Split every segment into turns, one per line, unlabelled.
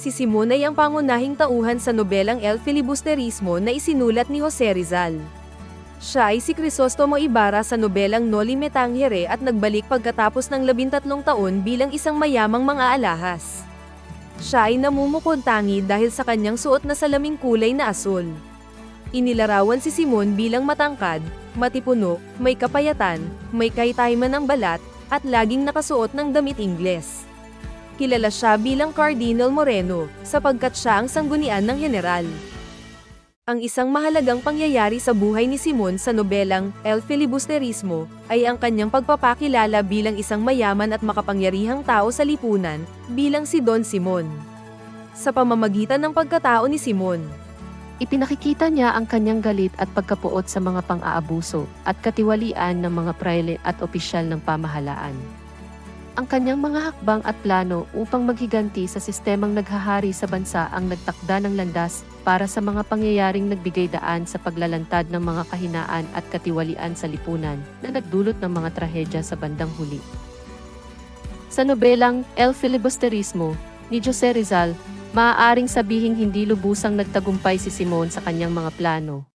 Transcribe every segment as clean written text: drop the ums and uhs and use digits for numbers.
Si Simon ay ang pangunahing tauhan sa nobelang El Filibusterismo na isinulat ni Jose Rizal. Siya ay si Crisostomo Ibarra sa nobelang Noli Me Tangere at nagbalik pagkatapos ng 13 taon bilang isang mayamang mga alahas. Siya ay namumukod-tangi dahil sa kanyang suot na salaming kulay na asul. Inilarawan si Simon bilang matangkad, matipuno, may kapayatan, may kaitayman ng balat, at laging nakasuot ng damit Ingles. Kilala siya bilang Cardinal Moreno, sapagkat siya ang sanggunian ng general. Ang isang mahalagang pangyayari sa buhay ni Simon sa nobelang El Filibusterismo ay ang kanyang pagpapakilala bilang isang mayaman at makapangyarihang tao sa lipunan, bilang si Don Simon. Sa pamamagitan ng pagkatao ni Simon,
ipinakikita niya ang kanyang galit at pagkapuot sa mga pang-aabuso at katiwalian ng mga prayle at opisyal ng pamahalaan. Ang kanyang mga hakbang at plano upang maghiganti sa sistemang naghahari sa bansa ang nagtakda ng landas para sa mga pangyayaring nagbigay daan sa paglalantad ng mga kahinaan at katiwalian sa lipunan na nagdulot ng mga trahedya sa bandang huli. Sa nobelang El Filibusterismo ni Jose Rizal, maaaring sabihing hindi lubusang nagtagumpay si Simon sa kanyang mga plano.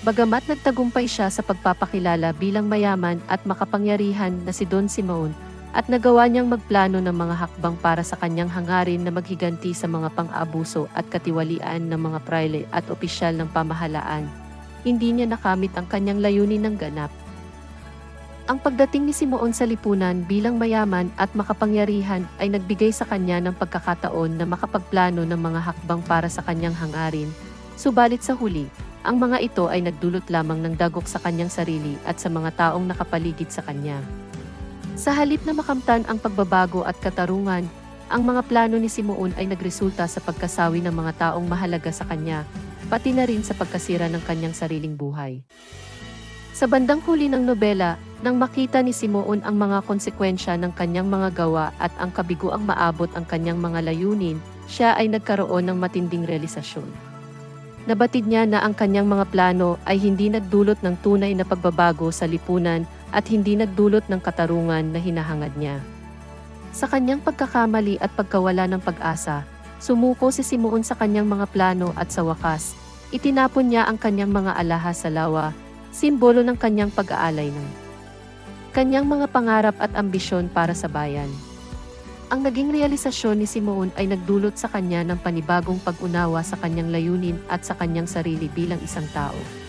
Bagamat nagtagumpay siya sa pagpapakilala bilang mayaman at makapangyarihan na si Don Simon, at nagawa niyang magplano ng mga hakbang para sa kanyang hangarin na maghiganti sa mga pang-aabuso at katiwalian ng mga prayle at opisyal ng pamahalaan, hindi niya nakamit ang kanyang layunin ng ganap. Ang pagdating ni Simon sa lipunan bilang mayaman at makapangyarihan ay nagbigay sa kanya ng pagkakataon na makapagplano ng mga hakbang para sa kanyang hangarin, subalit sa huli, ang mga ito ay nagdulot lamang ng dagok sa kanyang sarili at sa mga taong nakapaligid sa kanya. Sa halip na makamtan ang pagbabago at katarungan, ang mga plano ni Simon ay nagresulta sa pagkasawi ng mga taong mahalaga sa kanya, pati na rin sa pagkasira ng kanyang sariling buhay. Sa bandang huli ng nobela, nang makita ni Simon ang mga konsekwensya ng kanyang mga gawa at ang kabiguang maabot ang kanyang mga layunin, siya ay nagkaroon ng matinding realisasyon. Nabatid niya na ang kanyang mga plano ay hindi nagdulot ng tunay na pagbabago sa lipunan at hindi nagdulot ng katarungan na hinahangad niya. Sa kanyang pagkakamali at pagkawala ng pag-asa, sumuko si Simon sa kanyang mga plano at sa wakas, itinapon niya ang kanyang mga alahas sa lawa, simbolo ng kanyang pag-aalay ng kanyang mga pangarap at ambisyon para sa bayan. Ang naging realisasyon ni Simon ay nagdulot sa kanya ng panibagong pag-unawa sa kanyang layunin at sa kanyang sarili bilang isang tao.